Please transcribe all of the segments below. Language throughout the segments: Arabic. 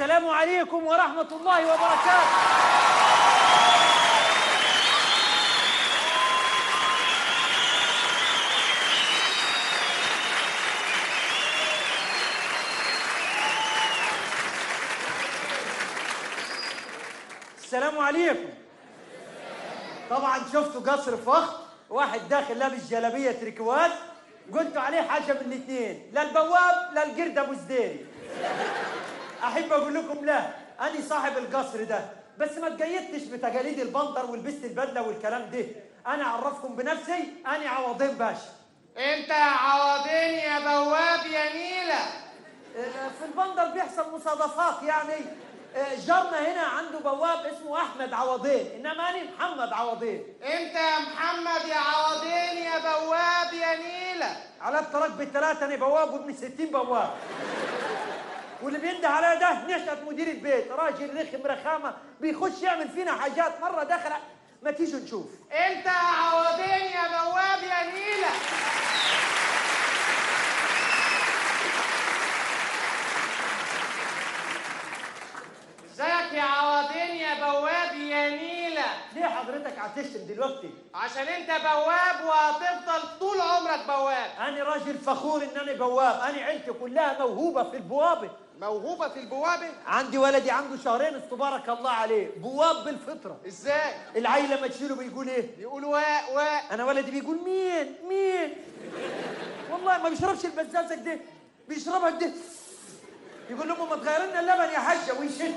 السلام عليكم ورحمة الله وبركاته. السلام عليكم. طبعا شفتوا قصر فخم، واحد داخل لابس جلابيه تريكواز، قلتوا عليه حاجه من الاثنين، لا البواب لا القرد ابو زديري. احب اقول لكم لا، انا صاحب القصر ده، بس ما تقيدتش بتقاليد البندر ولبست البدله والكلام ده. انا اعرفكم بنفسي، انا عوضين باشا. انت يا عوضين يا بواب يا نيله. في البندر بيحصل مصادفات يعني. جارنا هنا عنده بواب اسمه احمد عوضين، انما انا محمد عوضين. انت يا محمد يا عوضين يا بواب يا نيله. على الطلاق بالثلاثه، انا بواب وابن 60 بواب. واللي بينده عليا ده نشأة مدير البيت، راجل رخم رخامه بيخش يعمل فينا حاجات. مره دخل، ما تيجوا نشوف. انت يا عوضين يا بواب يا نيله. ازيك يا عوضين يا بواب يا نيله؟ ليه حضرتك هتشتم دلوقتي؟ عشان انت بواب وهتفضل طول عمرك بواب. انا راجل فخور ان انا بواب، انا عيلتي كلها موهوبه في البوابه. موهوبه في البوابه؟ عندي ولدي عنده شهرين تبارك الله عليه، بواب بالفطره. ازاي؟ العيل لما تشيله بيقول ايه؟ بيقول واء واء. انا ولدي بيقول مين مين. والله ما بيشربش البزازه كده، بيشربها كده. يقول لهم ما تغير لنا اللبن يا حاجه ويشد.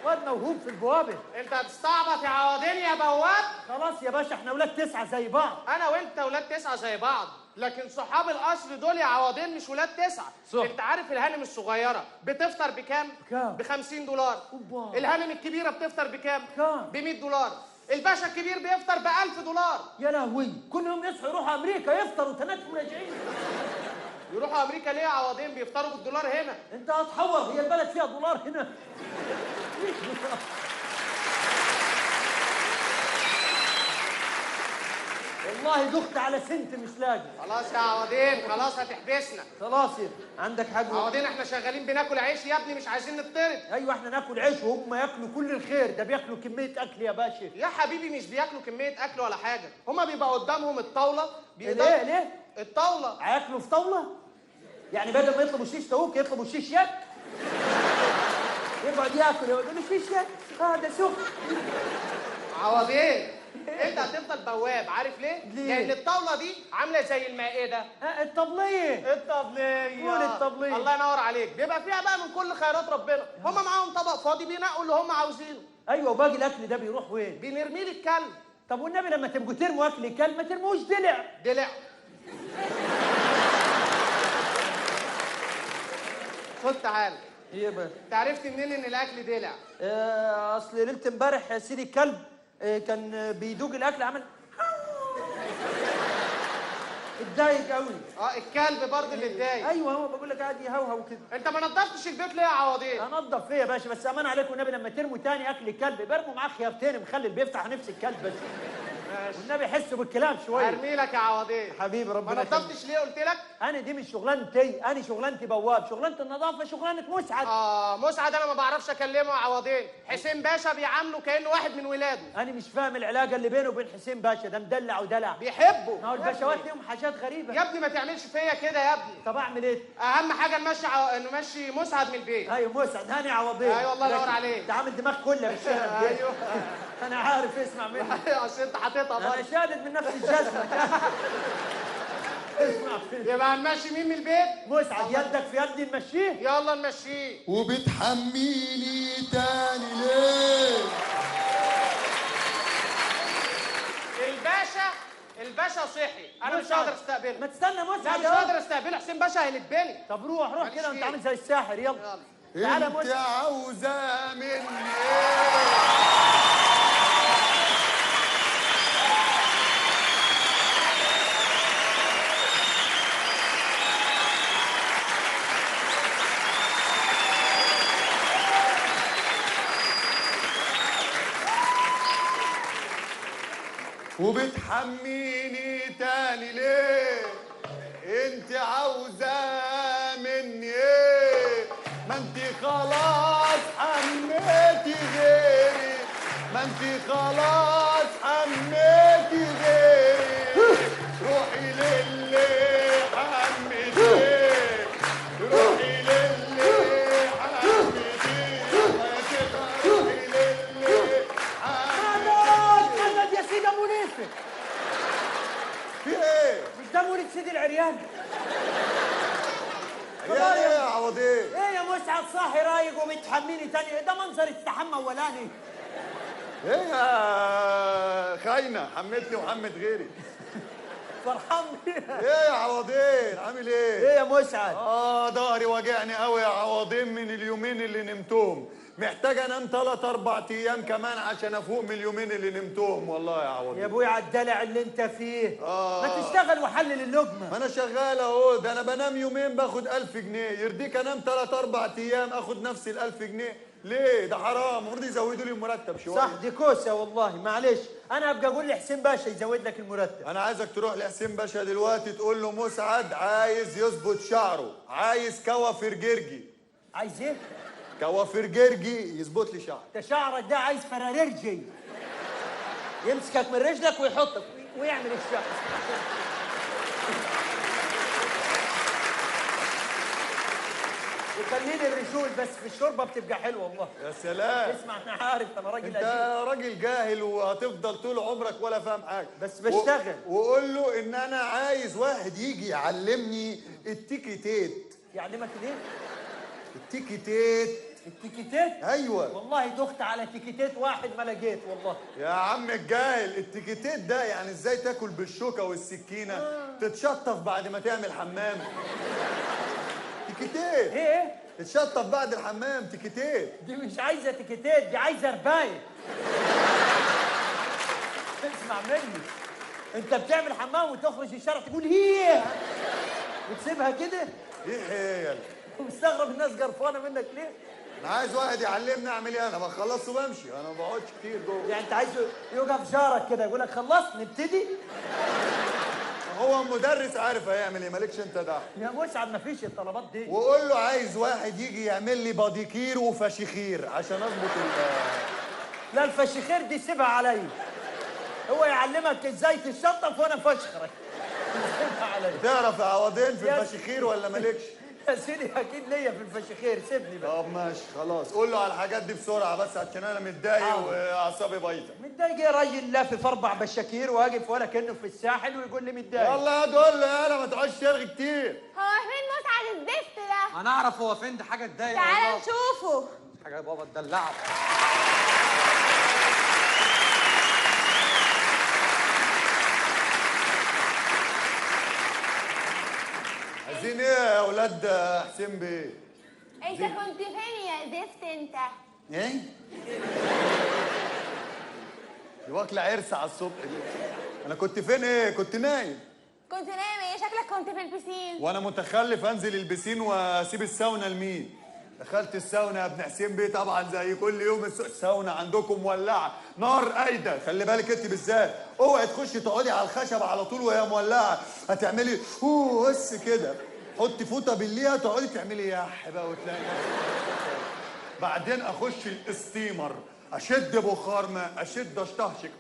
واد موهوب في البوابه. انت هتستعبط يا عوضين يا بواب؟ خلاص يا باشا، احنا ولاد 9 زي بعض. انا وانت ولاد 9 زي بعض، لكن صحاب القصر دول يا عوضين مش ولاد 9. صح. انت عارف الهانم الصغيره بتفطر بكام؟ بكام؟ ب$50. أوبا. الهانم الكبيره بتفطر بكام؟ كام؟ ب$100. الباشا الكبير بيفطر ب$1000. يا لهوي، كل يوم يصحوا يروحوا امريكا يفطروا تناتهم راجعين. يروحوا امريكا ليه يا عوضين؟ بيفطروا بالدولار هنا. انت هتحور، هي البلد فيها دولار هنا. والله دخت على سنت مش لاقي. خلاص يا عوضين، خلاص هتحبسنا. خلاص عندك حاجه. عوضين احنا شغالين بناكل عيش يا ابني، مش عايزين نطرد. ايوه احنا ناكل عيش وهم ياكلوا كل الخير، ده بياكلوا كميه اكل يا باشا. يا حبيبي مش بياكلوا كميه اكل ولا حاجه، هما بيبقى قدامهم الطاوله. ليه؟ الطاوله. هياكلوا في طاوله؟ يعني بدل ما يطلبوا شيش طاووق يطلبوا شيش يد؟ يقعد ياكل يقول له شيش يد، ده سخن. عوضين انت هتفضل بواب، عارف ليه؟ لان الطاوله دي عامله زي المائده. الطبليه. الطبليه. قول الطبليه. الله ينور عليك. بيبقى فيها بقى من كل خيرات ربنا. هم معاهم طبق فاضي بينقوا اللي هم عاوزينه. ايوه، وباقي الاكل ده بيروح وين؟ بنرميه للكلب. طب والنبي لما تبقوا ترموا اكل الكلب ما ترموش دلع. دلع. خد تعالى. ايه بقى؟ انت عرفت منين ان الاكل دلع؟ اصل ليله امبارح يا سيدي الكلب كان بيدوق الاكل عمل اتضايق قوي. الكلب برضه اللي اتضايق. ايوه، هو بقول لك قاعد يهوهو كده. انت ما نضفتش البيت ليه يا عوضين؟ انضف فيه يا باشا، بس امان عليكم النبي لما ترموا تاني اكل الكلب برموا معاه خيارتين مخلل بيفتح نفس الكلب بس. والنبي حسوا بالكلام شويه. ارمي لك يا عوضين. حبيبي ربنا ما نضفتش ليه قلت لك؟ انا دي مش شغلانتي، انا شغلانتي بواب، شغلانه النظافه شغلانه مسعد. مسعد انا ما بعرفش اكلمه يا عوضين. حسين باشا بيعامله كانه واحد من ولاده. انا مش فاهم العلاقه اللي بينه وبين حسين باشا، ده مدلع ودلع. بيحبه. ما هو الباشوات ليهم حاجات غريبه. يا ابني ما تعملش فيا كده يا ابني. طب اعمل ايه؟ اهم حاجه نمشي مسعد من البيت. ايوه مسعد، هاني عوضين. ايوه الله ينور عليك. انت عامل دماغ كلها مش فاهم. ايوه انا عارف، اسمع مني. اصل انت حاططها انا شادد من نفس الجزمه. اسمع مني. يبقى هنمشي مين من البيت؟ مسعد يدك في يدي نمشيه. يلا نمشيه. وبتحميني تاني ليه؟ الباشا صحي، انا مش هقدر استقبله. ما تستنى مسعد. لا مش هقدر استقبله، حسين باشا هيلبني. طب روح كده وانت عامل زي الساحر. يلا تعالى انت عاوزة مني ايه؟ وبتحميني تاني ليه؟ انت عاوزة مني ايه؟ ما انت خلاص انت خلاص حميتي غيري، روحي للي حميتيه، روحي للي حميتيه يا شيخة، روحي للي حميتيه. مدد يا سيدي ابو نيفه. في ايه؟ مش ده مولد سيدي العريان؟ يا ايه يا عوضين؟ ايه يا مسعد صاحي رايق وبتحميني تاني؟ ده منظر استحمى اولاني. ايه يا خاينه، حمتني وحمت غيري. فرحان بيها. ايه يا عوضين عامل ايه؟ ايه يا مسعد؟ ظهري واجعني قوي يا عوضين من اليومين اللي نمتهم، محتاج انام 3-4 ايام كمان عشان افوق من اليومين اللي نمتهم والله يا عوضين. يا ابوي على الدلع اللي انت فيه. ما تشتغل وحلل اللقمه. ما انا شغال اهو، ده انا بنام يومين باخد 1000 جنيه، يرضيك انام 3-4 ايام اخد نفس ال1000 جنيه؟ ليه؟ ده حرام، المفروض يزودوا لي المرتب شويه. صح دي كوسه والله، معلش انا ابقى اقول لحسين باشا يزود لك المرتب. انا عايزك تروح لحسين باشا دلوقتي تقول له مسعد عايز يظبط شعره، عايز كوافير جرجي. عايز ايه؟ كوافير جرجي يظبط لي شعر. انت شعرك ده عايز فراريرجي، يمسكك من رجلك ويحطك ويعمل الشعر. وخليني الرجول بس في الشوربه بتبقى حلوه والله. يا سلام. اسمع انا عارف انا راجل انت قديم. راجل جاهل وهتفضل طول عمرك ولا فاهم حاجه. بس بشتغل. وقول له ان انا عايز واحد يجي يعلمني التيكيتات. يعلمك ليه؟ التيكيتات. التيكيتات؟ ايوه والله دخت على تيكيتات واحد ما لقيت والله. يا عم الجاهل، التيكيتات ده يعني ازاي تاكل بالشوكه والسكينه، تتشطف بعد ما تعمل حمام. تيكيتات. ايه؟ تتشطف بعد الحمام، تيكيتات. دي مش عايزه تيكيتات، دي عايزه ربايه. اسمع مني، انت بتعمل حمام وتخرج الشارع تقول هي وتسيبها كده؟ ايه حيل؟ ومستغرب الناس قرفانه منك ليه؟ انا عايز واحد يعلمني اعمل ايه، انا بخلص وبمشي، انا ما بقعدش كتير جوه. يعني انت عايزه يوقف جارك كده يقول لك خلصت نبتدي؟ هو المدرس عارف هيعمل ايه، مالكش انت دعوه. يا مسعد ما فيش الطلبات دي. وقول له عايز واحد يجي يعمل لي باديكير وفشيخير عشان اظبط لا الفشخير دي سيبها عليا، هو يعلمك ازاي تشطف وانا فشخرك. سيبها عليا. تعرف يا عوضين في يا الفشيخير ولا مالكش؟ يا سيدي اكيد ليا في الفشخير، سيبني بقى. طب ماشي خلاص، قول له على الحاجات دي بسرعه بس عشان انا متضايق واعصابي بايظه. متضايق يا راجل؟ لافف 4 بشاكير واقف ولا كانه في الساحل ويقول لي متضايق. يلا يا قول له يلا ما تقعدش ترغي كتير. هو فين مسعد الزفت ده؟ انا اعرف هو فين، دي حاجه تضايق. تعالى والله. نشوفه. حاجه يا بابا تدلعك. عايزين ايه يا اولاد حسين بيه؟ انت كنت فين يا زفت انت؟ ايه؟ دي واكله عرس على الصبح دي. انا كنت فين ايه؟ كنت نايم. كنت نايم ايه؟ شكلك كنت في البسين. وانا متخلف انزل البسين واسيب الساونا لمين؟ دخلت الساونا يا ابن حسين بيه طبعا زي كل يوم الساونا عندكم مولعه نار قايده، خلي بالك انت بالذات اوعي تخشي تقعدي على الخشب على طول وهي مولعه، هتعملي بس كده، حطي فوطه بالليها تقعدي تعملي يح بقى وتلاقي بعدين اخش الاستيمر اشد بخار ماء، اشد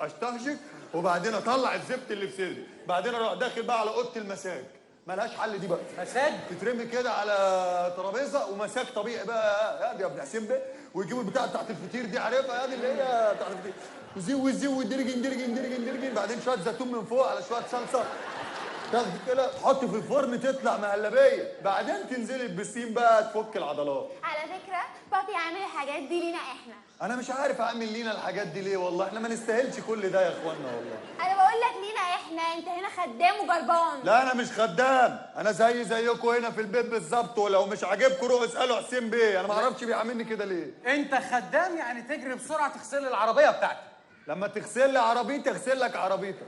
اشتهشك وبعدين اطلع الزفت اللي في صدري، بعدين اروح داخل بقى على اوضه المساج. ملهاش حل دي بقى. مساج؟ تترمي كده على ترابيزه ومساج طبيعي بقى يا ابن حسين بيه، ويجيبوا البتاع بتاعت الفطير دي عارفها يا دي اللي هي بتاعت الفطير، وزيو درجن بعدين شويه زيتون من فوق على شويه صلصه، تاخدي كده تحطي في الفرن تطلع مهلبيه، بعدين تنزلي البسين بقى تفك العضلات. على فكره بابي عامل الحاجات دي لينا احنا. انا مش عارف اعمل لينا الحاجات دي ليه والله، احنا ما نستاهلش كل ده يا اخوانا والله. انا بقول لك لينا احنا، انت هنا خدام وجربان. لا انا مش خدام، انا زيكم هنا في البيت بالظبط، ولو مش عاجبكم روحوا اسالوا حسين بيه، انا ما اعرفش بيعاملني كده ليه. انت خدام يعني تجري بسرعه تغسل لي العربيه بتاعتي. لما تغسل لي عربيتي اغسل لك عربيتك.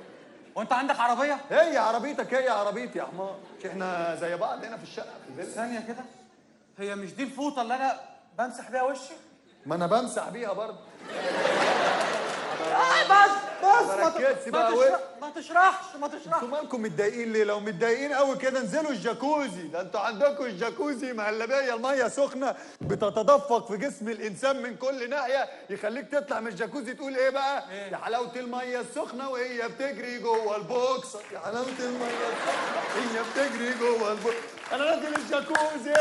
وانت عندك عربيه؟ هي عربيتك هي عربيتي يا حمار، مش احنا زي بعض هنا في الشقه في البيت؟ ثانيه كده، هي مش دي الفوطه اللي انا بمسح بيها وشي؟ ما انا بمسح بيها برضه. بس بس بركزش ما بقى تشرحش انتوا مالكم متضايقين ليه؟ لو متضايقين قوي كده انزلوا الجاكوزي، ده انتوا عندكم الجاكوزي مهلبيه، الميه سخنه بتتدفق في جسم الانسان من كل ناحيه، يخليك تطلع من الجاكوزي تقول ايه بقى؟ يا حلاوه الميه السخنه وهي بتجري جوه البوكسر، يا حلاوه الميه السخنه وهي بتجري جوه البوكسر، انا نازل الجاكوزي.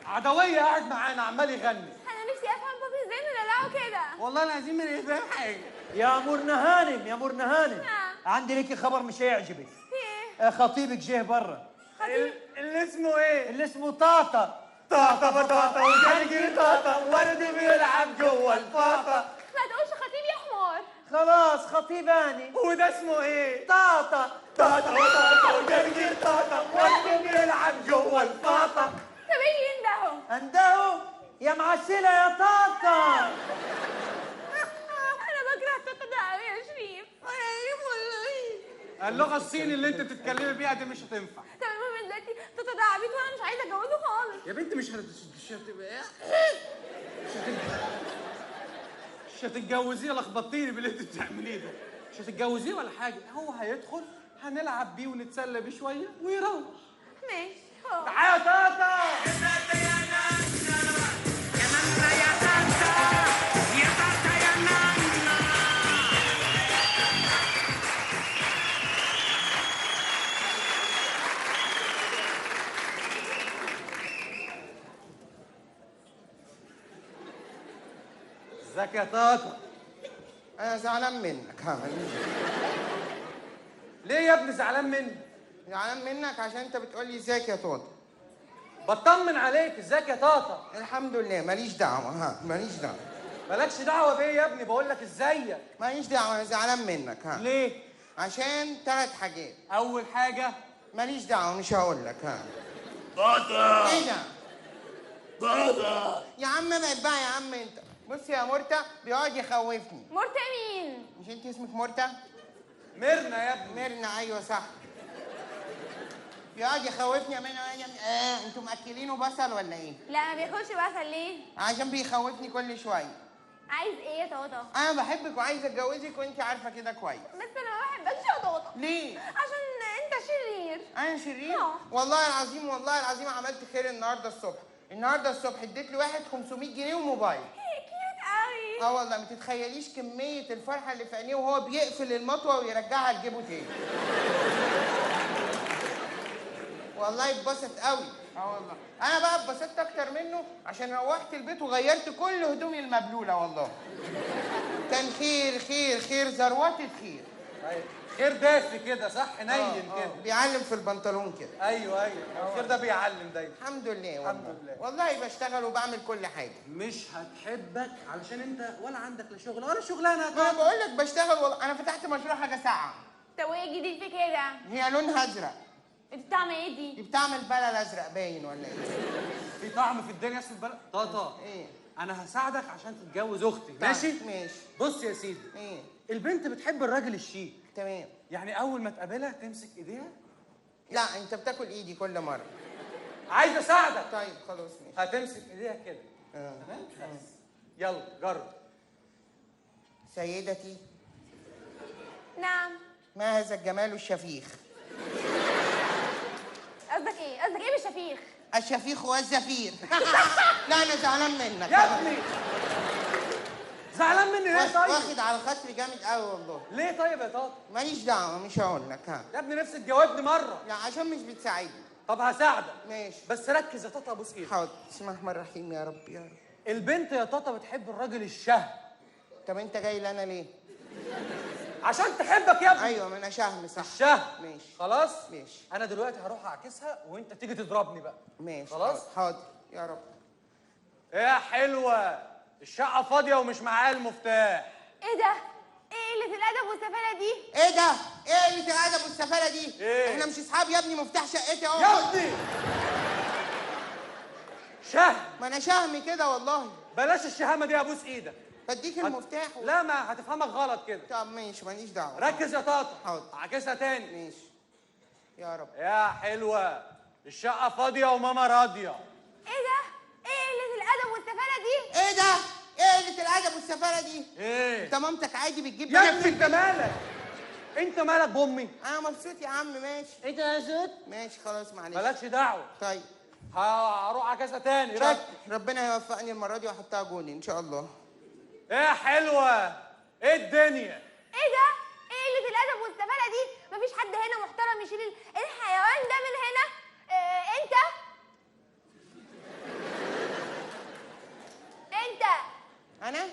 عدويه قاعد معانا عمال يغني. انا نفسي افهم بابي ازاي مدلعه كده. والله العظيم ما فاهم حاجه. يا مرنا هانم، يا مرنا هانم، نعم. عندي ليكي خبر مش هيعجبك. في ايه؟ خطيبك جه بره. خطيب؟ اللي اسمه ايه؟ اللي اسمه طاطا. طاطا بطاطا وجرجر طاطا ورد بيلعب جوه الفاطا. ما تقولش خطيب يا حمار. خلاص خطيباني. وده اسمه ايه؟ طاطا. طاطا وطاطا وجرجر طاطا ورد بيلعب جوه الفاطا. طب ايه اللي يندهوا؟ انده يا معسله يا طاطا. انا بكره التوتة ده قوي يا شريف. اللغه الصيني اللي انت بتتكلمي بيها دي مش هتنفع. طب المهم دلوقتي توتة ده عبيط وانا مش عايزه اتجوزه خالص. يا بنت مش هتبقى ايه؟ مش هتتجوزيه، لخبطتيني باللي انت بتعمليه ده. مش هتتجوزيه ولا حاجه، هو هيدخل هنلعب بيه ونتسلى بيه شويه ويروح. ماشي. تعالى يا طاطا. ازيك يا طاطا؟ انا زعلان منك. ليه يا ابني زعلان مني؟ زعلان منك عشان انت بتقول لي ازيك يا توتا. بطمن عليك، ازيك يا طاطا؟ الحمد لله، ماليش دعوه. ماليش دعوه. مالكش دعوه بيه يا ابني، بقول لك ازيك. ماليش دعوه، انا زعلان منك. ليه؟ عشان 3 حاجات. اول حاجه ماليش دعوه، مش هقول لك. طاطا ايه ده؟ طاطا يا عم ابعد بقى يا عم انت. بص يا مرتا بيقعد يخوفني. مرتا مين؟ مش انت اسمك مرتا؟ ميرنا يا ابني. ميرنا، ايوه صح. بيقعد يخوفني يا ميرنا. انتوا مأكلينه بصل ولا ايه؟ لا ما بياكلش بصل. ليه؟ عشان بيخوفني كل شويه. عايز ايه يا توتا؟ انا بحبك وعايز اتجوزك وانت عارفه كده كويس. بس انا ما بحبكش يا توتا. ليه؟ عشان انت شرير. انا شرير؟ اه. والله العظيم والله العظيم عملت خير النهارده الصبح. النهارده الصبح اديت لواحد 500 جنيه وموبايل. كيوت قوي. اه والله ما تتخيليش كميه الفرحه اللي في عينيه وهو بيقفل المطوه ويرجعها لجيبه تاني. والله اتبسط قوي. اه والله انا بقى اتبسطت اكتر منه عشان روحت البيت وغيرت كل هدومي المبلوله. والله كان خير خير خير ذروات خير. طيب خير دافي كده صح، حنين كده. بيعلم في البنطلون كده. ايوه الخير ده بيعلم دايما. الحمد لله والله. الحمد لله. والله بشتغل وبعمل كل حاجه. مش هتحبك علشان انت ولا عندك لا شغل ولا شغلانه. ما بقول لك بشتغل والله. انا فتحت مشروع حاجه ساعه. طب وايه الجديد في كده؟ هي لونها ازرق. انت بتعمل ايه دي دي؟ بتعمل بلل ازرق باين ولا ايه؟ في طعم في الدنيا اسمه البلد. طاطا ايه؟ انا هساعدك عشان تتجوز اختي. طيب، ماشي؟ ماشي. بص يا سيدي، ايه؟ البنت بتحب الراجل الشيك. تمام. يعني اول ما تقابلها تمسك ايديها. لا انت بتاكل ايدي كل مره. عايز اساعدك. طيب خلاص ماشي. هتمسك ايديها كده. تمام؟ بس يلا جرب. سيدتي، نعم. ما هذا الجمال الشفيخ؟ قصدك ايه؟ قصدك ايه بالشفيخ؟ الشفيخ والزفير. لا انا زعلان منك يا ابني زعلان مني ليه طيب؟ واخد على الخاطر جامد قوي والله. ليه طيب يا طاطا؟ ماليش دعوه، مش هقول لك. يا ابني نفسك تجاوبني مره. لا عشان مش بتساعدني. طب هساعدك. ماشي. بس ركز يا طاطا، ابوس ايدك. حاضر. بسم الله الرحمن الرحيم. يا رب يا رب. البنت يا طاطا بتحب الراجل الشهم. طب انت جاي لي انا ليه؟ عشان تحبك يا ابني. ايوه ما انا شهم صح. الشهم. ماشي. خلاص؟ ماشي. انا دلوقتي هروح اعكسها وانت تيجي تضربني بقى. ماشي. خلاص؟ حاضر يا رب. يا حلوه، الشقه فاضيه ومش معايا المفتاح. ايه ده؟ ايه قلة الأدب والسفالة دي؟ ايه ده؟ ايه قلة الادب والسفالة دي؟ إيه؟ احنا مش اصحاب يا ابني، مفتاح شقتي اهو. يا ابني شهم. ما انا شهمي كده والله. بلاش الشهامه دي، ابوس ايدك. بديك المفتاح لا ما هتفهمك غلط كده. طب ماشي ماليش دعوه. ركز يا طاطا. حاضر. اعكسها تاني. ماشي يا رب. يا حلوه، الشقه فاضيه وماما راضيه. ايه ده؟ ايه قلة الأدب والسفالة دي؟ ايه ده؟ ايه قله الادب والسفاله دي؟ ايه انت مامتك عادي بتجيب يا نفس ابني انت مالك؟ انت مالك بامي؟ انا مبسوط يا عم. ماشي انت يا زيد ماشي خلاص معلش. مالكش دعوه. طيب هروح اجازه تاني ركز. ربنا يوفقني المره دي واحطها جوني ان شاء الله. ايه يا حلوه؟ ايه الدنيا؟ ايه ده؟ ايه قلة الأدب والسفالة دي؟ مفيش حد هنا محترم يشيل الحيوان ده من هنا؟ انت؟ انت؟ انا انت؟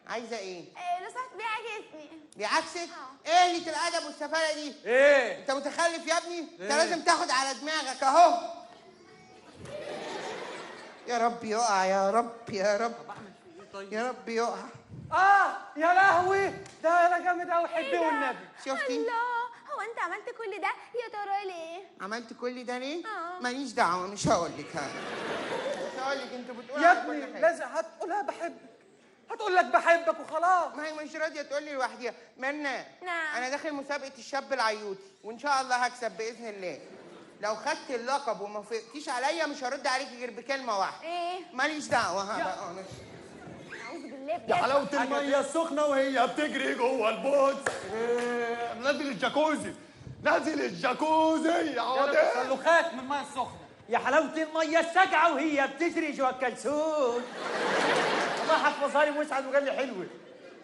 عايزه ايه؟ لو سمحت بيعكسني. بعكسك؟ ايه قله الادب والسفاله دي؟ ايه؟ انت متخلف يا ابني؟ انت إيه؟ لازم تاخد على دماغك اهو. يا رب يقع يا رب يا رب يا رب يقع. يا لهوي ده انا جامد قوي حبي والنبي. شفتي؟ الله، هو انت عملت كل ده يا ترى ليه؟ عملت كل ده ليه؟ آه. ماليش دعوه مش هقول لك. مش هقول لك. انتوا بتقولوا يا على ابني كل حاجة. لازم هتقولها بحبك، هتقول لك بحبك وخلاص. ما هي مش راضيه تقول لي لوحديها. منى نعم. انا داخل مسابقه الشاب العيوطي وان شاء الله هكسب باذن الله. لو خدت اللقب وما فقتيش عليا مش هرد عليكي غير بكلمه واحده. ايه؟ ماليش دعوه. ها بقى اعوذ بالله بجد. يا حلاوة المية السخنة وهي بتجري جوه البوت. نازل الجاكوزي، نازل الجاكوزي يا عوضي. تسلخات من الميه السخنه. يا حلاوة المية الساقعة وهي بتجري جوا الكلسون. الله حفظها لي مسعد وقال لي حلوة.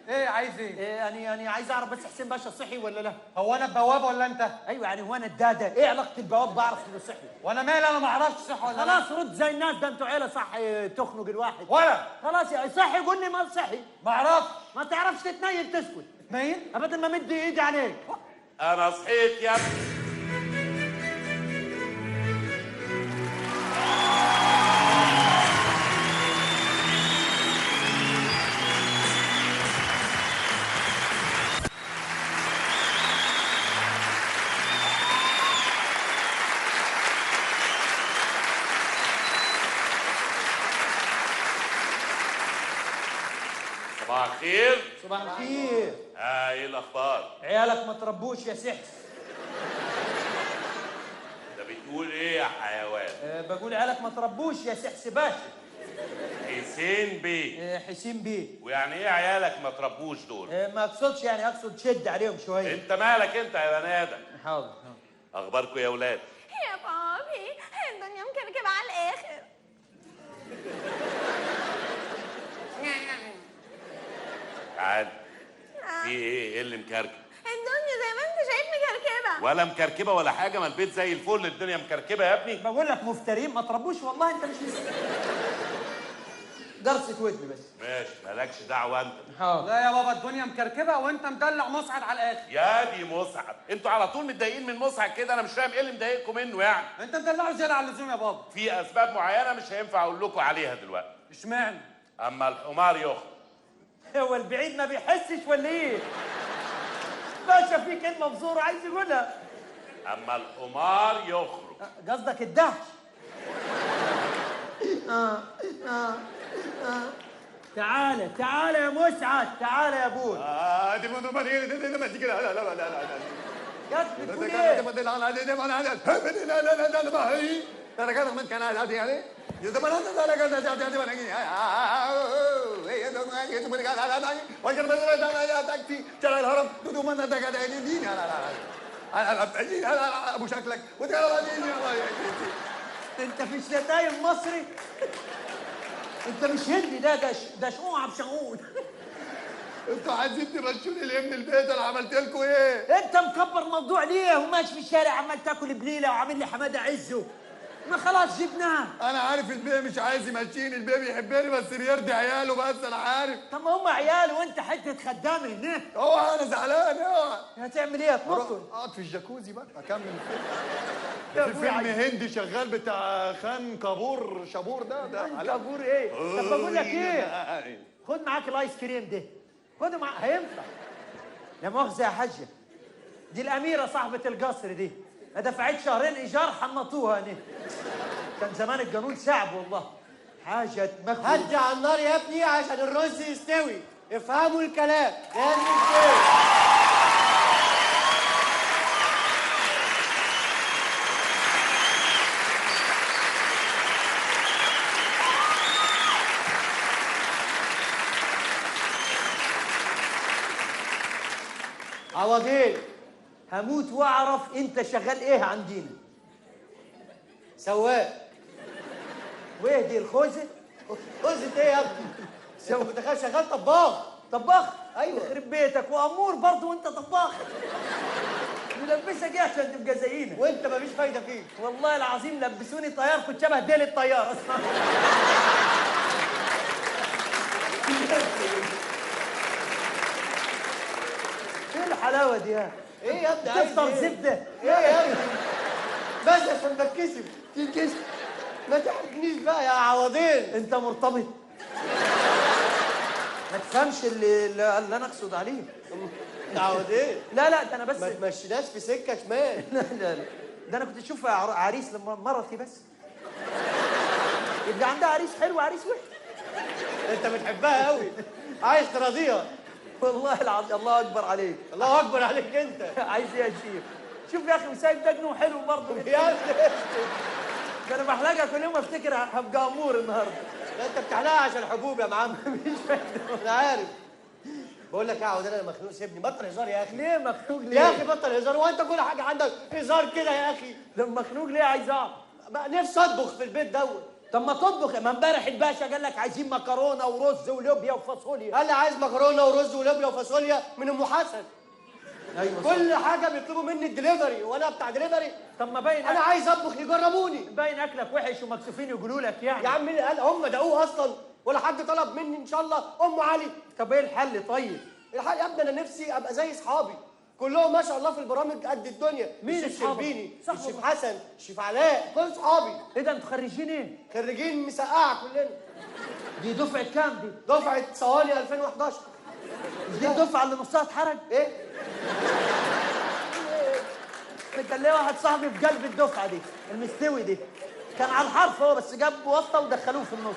ايه عايز ايه؟ يعني عايز اعرف بس حسين باشا صحي ولا لا؟ هو انا البوابه ولا انت؟ ايوه يعني هو انا الداده، ايه علاقة البواب بعرف انه صحي؟ وانا مالي انا ما اعرفش صح ولا لا. خلاص رد زي الناس، ده انتوا عيله صح تخنق الواحد. ولا خلاص يا صحي قول لي ما صحي. ما اعرفش. ما تعرفش تتنيل تسكت. تميل؟ ابدا ما مد ايدي عليك. انا صحيت يا ابني. صباح الخير. صباح الخير. ايه الاخبار؟ عيالك ما تربوش يا سحس. انت بتقول ايه يا حيوان؟ بقول عيالك ما تربوش يا سحس باشا. حسين بيه. حسين بيه. ويعني ايه عيالك ما تربوش دول؟ ما اقصدش يعني اقصد شد عليهم شويه. انت مالك انت يا بني ادم؟ حاضر. اخباركم يا اولاد؟ يا بابي الدنيا مكركبة على الآخر. تعال. في ايه اللي مكركب؟ الدنيا زي ما انت شايف مكركبة. ولا مكركبه ولا حاجه، ما البيت زي الفل، الدنيا مكركبه يا ابني. بقول لك مفترين ما تربوش والله انت مش قرصة ودني بس. ماشي مالكش دعوه انت. حاضر. لا يا بابا الدنيا مكركبه وانت مدلع مسعد على الاخر. يا دي مسعد، انتوا على طول متضايقين من مسعد كده، انا مش فاهم ايه اللي مضايقكم منه يعني. انت مدلعه زياده على اللزوم يا بابا. في اسباب معينه مش هينفع اقول لكم عليها دلوقتي. اشمعنى؟ اما الحمار يخرج. هو البعيد ما بيحسش ولا ايه؟ باشا في كلمة بزور عايز يقولها. اما الحمار يخرج. قصدك الدهش. تعالى تعالى يا مسعد، تعالى يا ابوي. دي ما تيجي. لا لا لا لا لا. جت بتقول ايه؟ ابو شكلك انت في الشتايم مصري؟ انت مش هندي، ده شقوع بشقوق. انتوا عايزين تمشوني ليه من البيت؟ انا عملت لكم ايه؟ انت مكبر موضوع ليه وماشي في الشارع عمال تاكل بليله وعامل لي حماده عزه؟ ما خلاص جبناه. انا عارف البيه مش عايز يمشيني، البيه بيحبني بس بيرضي عياله بس، انا عارف. طب ما هم عيال وانت حته خدامه هناك. اوعى انا زعلان اوعى. هتعمل ايه؟ هتنطر؟ اقعد في الجاكوزي بقى اكمل الفيلم. في فيلم هندي شغال بتاع خان كابور شابور ده كابور ايه؟ طب بقول لك ايه؟ خد معاك الايس كريم ده، خده معاك هينفع. لا مؤاخذه يا حاجه، دي الاميره صاحبه القصر دي ما دفعتش شهرين ايجار حنطوها هنا. كان زمان القانون صعب والله. حاجه تمخل. هدي على النار يا ابني عشان الرز يستوي. افهموا الكلام لازم يستوي. عوضين. هموت واعرف انت شغال ايه عندنا. سواق. وايه دي الخوذه؟ خوذة ايه يا ابني؟ انت متخيل شغال طباخ. طباخ؟ أيوة. يخرب بيتك وامور برضه وانت طباخ. ملبسك ايه عشان تبقى زينا؟ وانت مفيش فايده فيك. والله العظيم لبسوني طيار كنت شبه ديل الطيار اصلا. ايه الحلاوه دي يا ايه يا ابني عايز تفطر ايه؟ زبده؟ ايه يا ابني؟ بس عشان بتكسب. تتكسب. ما تحرجنيش بقى يا عوضين. انت مرتبط. ما تفهمش اللي انا اقصد عليه. عوضين. لا لا ده انا بس ما تمشيناش في سكه شمال. لا لا لا ده انا كنت اشوف عريس لما مرتي بس يبقى عندها عريس حلو عريس وحش. انت بتحبها قوي. عايز تراضيها. والله العظيم الله اكبر عليك. الله اكبر عليك انت. عايز ايه يا شيخ؟ شوف يا اخي وسايب دجنه حلو برضه. يا ابني ده انا بحلقها كل يوم افتكر هبقى امور النهارده. ده انت بتحلقها عشان حبوب يا معلم. مش فاهم. انا عارف. بقول لك يا عوضين انا مخنوق سيبني. بطل هزار يا اخي. ليه مخنوق ليه؟ يا اخي بطل هزار. هو انت كل حاجه عندك هزار كده يا اخي؟ لما مخنوق ليه عايز اعرف؟ بقى نفسي اطبخ في البيت دوت. طب ما تطبخ. ما امبارح الباشا قال لك عايزين مكرونه ورز ولوبيا وفاصوليا. قال لي عايز مكرونه ورز ولوبيا وفاصوليا من ام حسن. ايوه كل حاجه بيطلبوا مني الدليفري وانا بتاع دليفري. طب ما باين انا عايز اطبخ يجربوني. باين اكلك وحش ومكسوفين يقولوا لك يعني. يا عم مين قال؟ هم دقوه اصلا ولا حد طلب مني ان شاء الله ام علي. طب ايه الحل طيب؟ الحق يا ابني انا نفسي ابقى زي اصحابي كلهم ما شاء الله في البرامج قد الدنيا. مين الشيف أصحابك؟ شربيني، صح الشيف والله. حسن، الشيف علاء، كل اصحابي ايه ده انتوا خريجين ايه؟ خريجين مسقعه كلنا. دي دفعه كام دي؟ دفعه صواني 2011. دي الدفعه اللي نصها اتحرق؟ ايه؟ كان ليا واحد صاحبي في قلب الدفعه دي المستوي دي كان على الحرف هو بس جاب واسطه ودخلوه في النص.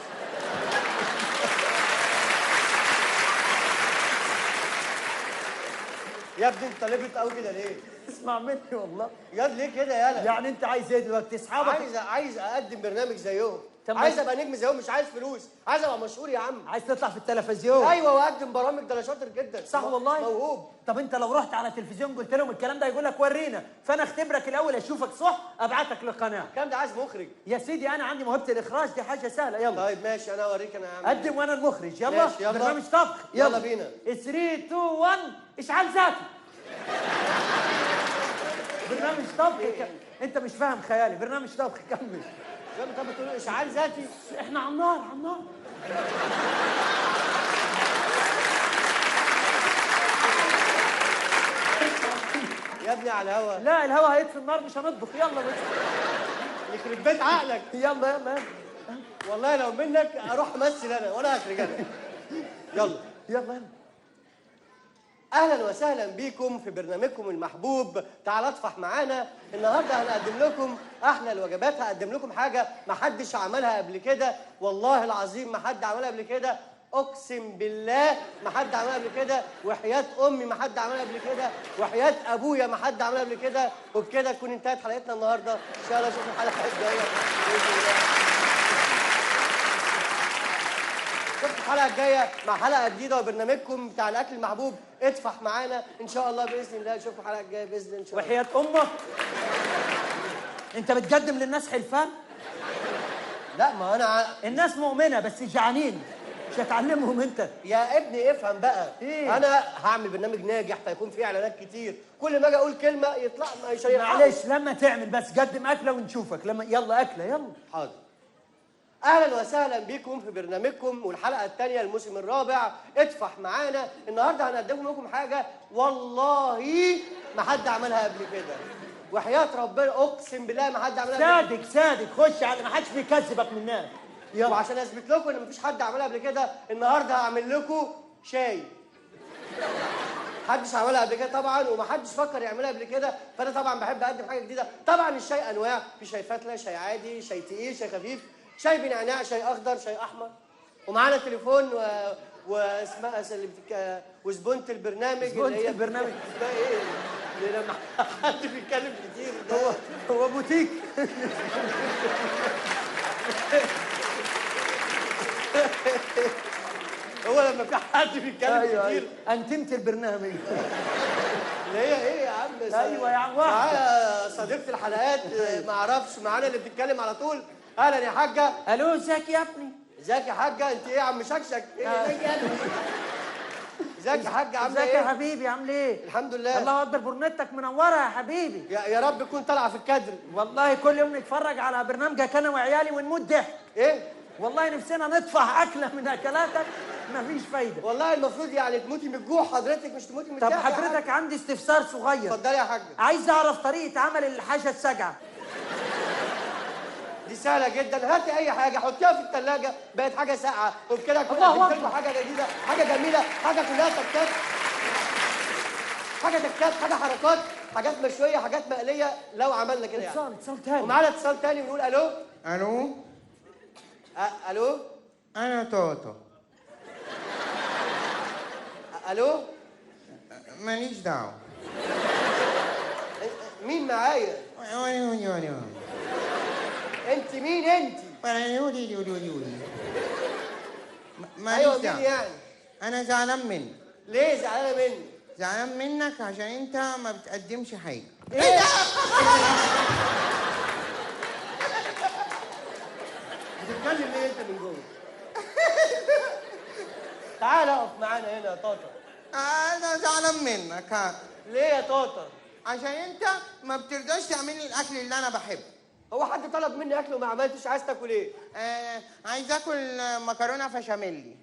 يا ابني انت لبت قوي كده ليه؟ اسمع مني والله. يا ابني ليه كده يالا؟ يعني انت عايز ايه دلوقتي؟ اصحابك عايز اقدم برنامج زيهم. طب عايز ابقى نجم زيهم. مش عايز فلوس. عايز ابقى مشهور يا عم. عايز تطلع في التلفزيون؟ ايوه واقدم برامج. ده انا شاطر جدا. صح والله. موهوب. طب انت لو رحت على التلفزيون قلت لهم الكلام ده يقول لك ورينا، فانا اختبرك الاول اشوفك صح ابعتك للقناه. الكلام ده عايز مخرج. يا سيدي انا عندي موهبه الاخراج دي حاجه سهله. يلا طيب ماشي انا اوريك انا هعمل. قدم وانا المخرج. يلا ماشي، يلا. برنامج طبخ. يلا بينا. 3 2 1 اشعال ذاتي. برنامج طبخ انت مش فاهم خيالي. برنامج طبخ كمل. يا ابني طب بتقول اشعال ذاتي. احنا على النار على النار. يا ابني على الهوا. لا الهوا هيطفي النار مش هنطبخ. يلا بس. يخرب بيت عقلك. يلا يلا والله لو منك اروح امثل انا وانا هخرج انا. يلا يلا. اهلا وسهلا بيكم في برنامجكم المحبوب تعال اطفح معانا. النهارده هنقدم لكم احلى الوجبات. هقدم لكم حاجه ما حدش عملها قبل كده. والله العظيم ما حد عملها قبل كده. اقسم بالله ما حد عملها قبل كده. وحياه امي ما حد عملها قبل كده. وحياه ابويا ما حد عملها قبل كده. وبكده تكون انتهت حلقتنا النهارده. ان شاء الله اشوفكم الحلقه الجايه باذن الله. اشوفكم الحلقه الجايه مع حلقه جديده وبرنامجكم بتاع الاكل المحبوب. اطفح معانا ان شاء الله باذن الله. اشوفكم الحلقه الجايه باذن الله ان شاء الله. وحياة امك انت بتقدم للناس حلفان؟ لا ما انا الناس مؤمنه بس جعانين. مش هتعلمهم انت؟ يا ابني افهم بقى. إيه؟ انا هعمل برنامج ناجح فيكون فيه اعلانات كتير. كل ما اجي اقول كلمه يطلع مش هيلحقوا. معلش لما تعمل بس قدم اكله ونشوفك. لما يلا اكله يلا. حاضر. اهلا وسهلا بيكم في برنامجكم والحلقه الثانيه الموسم الرابع. اطفح معانا. النهارده هنقدم لكم حاجه والله ما حد عملها قبل كده. وحياه ربنا اقسم بالله ما حد عملها قبل كده. صادق خش على ما حدش بيكذبك من الناس. يلا. وعشان اثبت لكم ان مفيش حد عملها قبل كده النهارده هعمل لكم شاي. محدش عملها قبل كده طبعا ومحدش فكر يعملها قبل كده. فانا طبعا بحب اقدم حاجه جديده. طبعا الشاي انواع. في شاي فتله، شاي عادي، شاي تقيل، شاي خفيف، شاي بنعناع، شاي اخضر، شاي احمر. ومعانا تليفون واسمها وزبونه البرنامج. زبونة البرنامج. اسمها ايه؟ اللي لما حد بيتكلم كتير ده. هو بوتيك. هو لما في حد بيتكلم ايوه كتير. ايوه انتمت البرنامج. اللي هي ايه يا عم؟ ايوه يا عم، واحده معايا صديقه الحلقات ما اعرفش معانا اللي بتتكلم على طول. اهلا يا حاجه. الو، ازيك يا ابني؟ ازيك يا حاجه؟ انت ايه يا عم شكشك؟ ازيك يا ابني؟ ازيك يا حاجه؟ عامله ازيك يا ايه؟ حبيبي؟ عامل ايه؟ الحمد لله. الله اكبر، برنتك منوره يا حبيبي. يا رب تكون طالعه في الكادر. والله كل يوم نتفرج على برنامجك انا وعيالي ونموت ضحك. ايه؟ والله نفسنا نطفح اكله من اكلاتك، مفيش فايده. والله المفروض يعني تموتي من الجوع حضرتك، مش تموتي من طب الجوع. حضرتك عندي استفسار صغير. اتفضلي يا حاجه. عايز اعرف طريقه عمل الحاجه الساجعه. دي سهله جدا، هاتي اي حاجه حطيها في الثلاجه بقت حاجه ساقعه، وبكده الله قدمت أكبر. لكم حاجه جديده، حاجه جميله، حاجه كلها تكات، حاجه تكات، حاجه حركات، حاجات مشويه، حاجات مقليه لو عملنا كده يعني. اتصال تاني. ومعانا اتصال تاني ونقول الو. الو، الو. انا توتو. الو. ماليش دعوه. مين معايا؟ انت مين انت؟ ايوه ماليش مين دعوه. يعني؟ انا زعلان منك. ليه زعلانه مني؟ زعلان منك عشان انت ما بتقدمش حاجه. ايه ده؟ بتتكلم ليه انت من جوه؟ تعال اقف معانا هنا يا طاطا. انا زعلان منك. ها، ليه يا طاطا؟ عشان انت ما بترضاش تعمل لي الاكل اللي انا بحبه. هو حد طلب مني اكل وما عملتش؟ عايز تاكل ايه؟ عايز اكل مكرونه فشاميلي.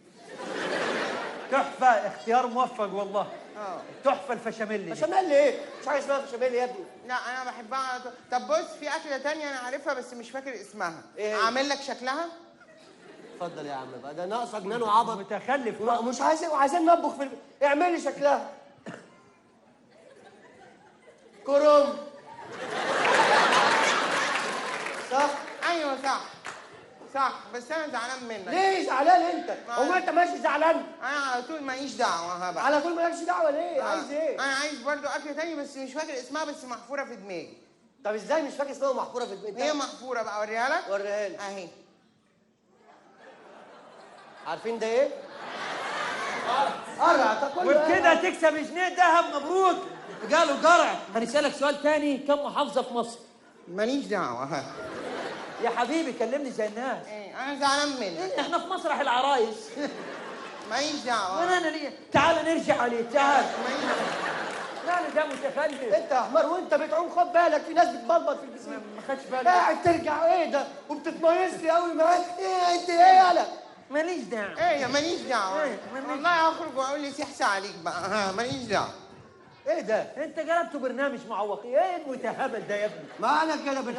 تحفه، اختيار موفق والله. اه، تحفه الفشاميل دي. بشاميل ايه؟ مش حاجه اسمها بشاميل يا ابني. لا انا بحبها على طول. طب بص، في اكله تانية انا عارفها بس مش فاكر اسمها. ايه؟ اعمل لك شكلها. اتفضل يا عم بقى، ده ناقصك جنان وعبط. متخلف. مش عايزين نطبخ في اعمل لي شكلها. كرم. صح؟ ايوه صح صح، بس انا زعلان منك. ليه زعلان انت؟ هو انت ماشي زعلان؟ انا على طول ماليش دعوه. بقى على طول مالكش دعوه ليه؟ عايز ايه؟ انا عايز برضو اكله تانية بس مش فاكر اسمها، بس محفوره في دماغي. طب ازاي مش فاكر اسمها ومحفوره في البيت؟ هي محفوره بقى، اوريها لك. وريها لي. اهي. عارفين ده ايه؟ قرع. طب وبكده تكسب جنيه ذهب، مبروك. قالوا قرع. هنسألك سؤال تاني، كم محافظة في مصر؟ ماليش دعوه. يا حبيبي كلمني زي الناس. ايه، انا زعلان منك. احنا في مسرح العرايس. ماليش دعوه. وانا ليه؟ تعال نرجع عليه، تعال. ماليش دعوه. لا ده متخلف. انت يا حمار وانت بتعوم خد بالك، في ناس بتبلبط في البسين. ما خدش بالك. قاعد ترجع ايه ده؟ وبتتميز لي قوي معاك. ايه انت ايه يالا؟ ماليش دعوة. ايه يا ماليش دعوه. إيه، ماليش. والله اخرج واقول لي سحس عليك بقى. ماليش دعوه. ايه ده؟ انت قلبتوا برنامج معوقين، ايه المتهبل ده يا ابني؟ ما انا كده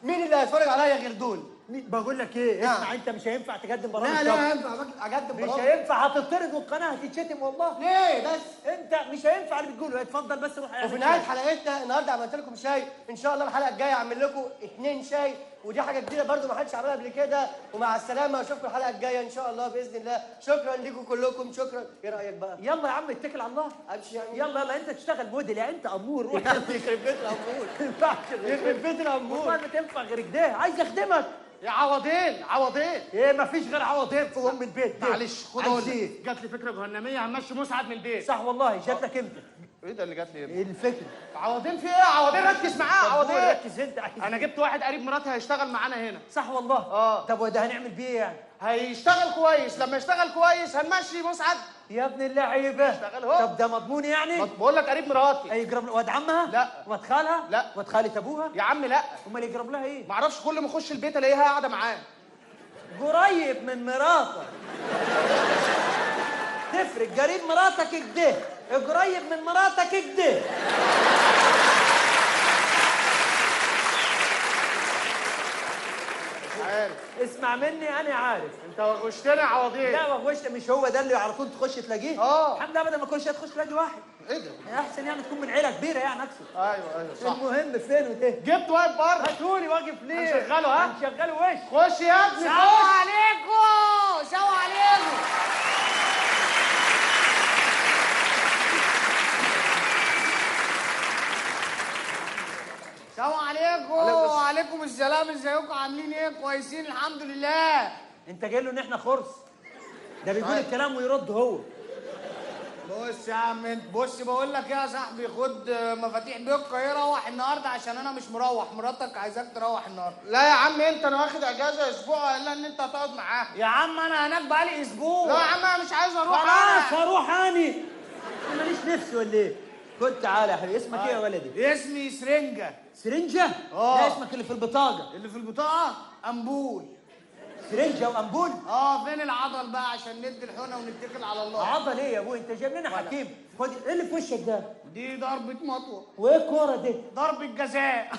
مين اللي هيتفرج عليا غير دول؟ بقول لك ايه، نعم. اسمع، انت مش هينفع تقدم برامج لا طبخ. لا ينفع اقدم مش برامج. هينفع، هتطرد والقناه هتتشتم والله. ليه بس؟ انت مش هينفع اللي بتقوله. اتفضل بس روح. وفي نهايه حلقتنا النهارده عملت لكم شاي، ان شاء الله الحلقه الجايه اعمل لكم 2 شاي، ودي حاجه جديده برضو ما حدش عملها قبل كده. ومع السلامه، اشوفكم الحلقه الجايه ان شاء الله باذن الله. شكرا لكم كلكم، شكرا. ايه رايك بقى؟ يلا يا عم اتكل على الله. امشي يعني؟ يلا يلا، انت تشتغل موديل يا انت امور. روح. يخرب بيت الامور. ما ينفعش. يخرب بيت الامور. والله ما تنفع غير كده، عايز اخدمك. يا عوضين عوضين، ايه مفيش غير عوضين في ام البيت دي. معلش خد عايز اقول لك، ايه؟ جات لي فكره جهنميه هنمشي مسعد من البيت. صح والله، جات لك امتى؟ ايه ده اللي جات لي؟ ايه الفكره؟ عوضين في ايه؟ عوضين ركز معاه. طب قول، عوضين، ركز انت. عايز انا إيه؟ جبت واحد قريب مراتي هيشتغل معانا هنا. صح والله. اه. طب وده هنعمل بيه ايه يعني؟ هيشتغل كويس، لما يشتغل كويس هنمشي مسعد. يا ابن اللعيبه. اشتغل اهو. طب ده مضمون يعني؟ بقول لك قريب مراتي. يقرب واد عمها؟ لا. واد خالها؟ لا. واد خالة ابوها؟ يا عم لا، امال يقرب لها ايه؟ معرفش، كل ما اخش البيت الاقيها قاعده معاه. قريب من مراتك. تفرق، قريب مراتك كده، قريب من مراتك كده. عارف. اسمع مني، انا عارف. انت وغشتني يا عوضين. لا وغشت، مش هو ده اللي على طول تخش تلاقيه؟ اه. الحمد لله، بدل ما تخش تلاقي واحد. ايه ده؟ احسن يعني تكون من عيله كبيره يعني اقصد. ايوه صح. المهم فين وده؟ جبت واقف بره. هاتوني واقف ليه؟ هنشغله، ها؟ هنشغله وش؟ خش يا ابني. سلام عليكم، سلام عليكم. السلام عليكم. وعليكم السلام، ازيكم؟ عاملين ايه؟ كويسين الحمد لله. انت جاي له ان احنا خرس؟ ده بيقول الكلام ويرد هو. بص يا عم انت، بص بقول لك يا صاحبي، خد مفاتيح بيت القاهره، روح النهارده عشان انا مش مروح، مراتك عايزاك تروح النهارده. لا يا عم انت، انا واخد اجازه اسبوع الا ان انت هتقعد معاها. يا عم انا هناك بقالي اسبوع. لا يا عم انا مش عايز اروح. خلاص هروح اني. انا ماليش نفس ولا ايه؟ خد تعالى يا حبيبي، اسمك ايه يا ولدي؟ اسمي سرنجه. سرنجة؟ ده اسمك اللي في البطاقة. اللي في البطاقه امبول. سرنجة وامبول؟ فين العضل بقى عشان ندي الحقنه ونتكل على الله. عضل ايه يا ابوي؟ انت جايب لنا حكيم. خد ايه اللي في وشك ده؟ دي ضربه مطوه. وايه الكورة دي؟ ضربه جزاء.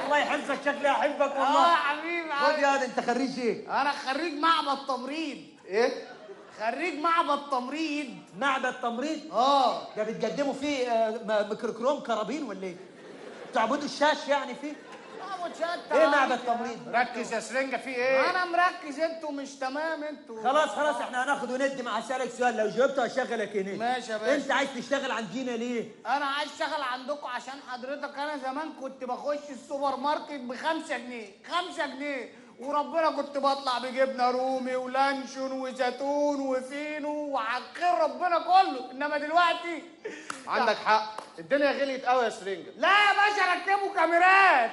الله يحفظك، شكلي احبك يا والله. حبيبي خد يا ده، انت خريج ايه؟ انا خريج معبد تمريض. ايه؟ خريج معبد تمريض. معبد تمريض؟ ده بتقدموا فيه ميكروكروم كرابين ولا ايه؟ بتعبدوا الشاش يعني فيه؟ ايه معبد تمريض؟ ركز يا سرنجه، في ايه؟ انا مركز، انتوا مش تمام انتوا. خلاص احنا هناخد وندي. مع هسألك سؤال، لو جاوبته هشغلك هنا. ماشي يا باشا. انت عايز تشتغل عندنا ليه؟ انا عايز اشتغل عندكم عشان حضرتك انا زمان كنت بخش السوبر ماركت ب5 جنيه، 5 جنيه، وربنا كنت بطلع بجبنه رومي ولانشون وزيتون وفينو وعقير ربنا كله، انما دلوقتي عندك حق، الدنيا غليت قوي يا سرنجه. لا يا باشا، ركبوا كاميرات.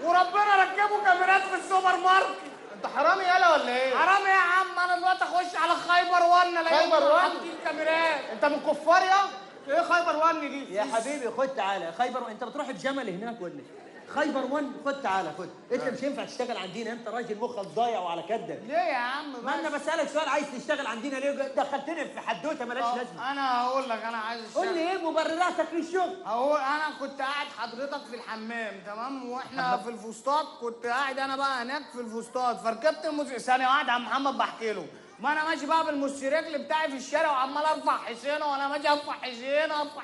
وربنا ركبوا كاميرات في السوبر ماركت. انت حرامي يالا ولا ايه؟ حرام يا عم، انا دلوقتي اخش على خيبر 1 الاقيهم خيبر 1؟ حاطين كاميرات. انت من كفار يا؟ ايه خيبر 1 دي؟ يا حبيبي خد تعالى خيبر. انت بتروح بجمل هناك ولا ايه؟ خيبر 1. خد تعالى خد. انت مش ينفع تشتغل عندنا، انت راجل مخك ضايع وعلى كدك. ليه يا عم؟ ما انا بسالك سؤال، عايز تشتغل عندنا ليه؟ دخلتني في حدوته مالهاش لازمه. انا هقول لك انا عايز اشتغل. قول لي ايه مبرراتك للشغل؟ انا كنت قاعد حضرتك في الحمام تمام، واحنا في الفسطاط، كنت قاعد انا بقى هناك في الفسطاط، فركبت ثانيه واحده عم محمد بحكي له، ما انا ماشي بقى بالموتوسيكل بتاعي في الشارع وعمال ارفع حسينه، وانا ماشي ارفع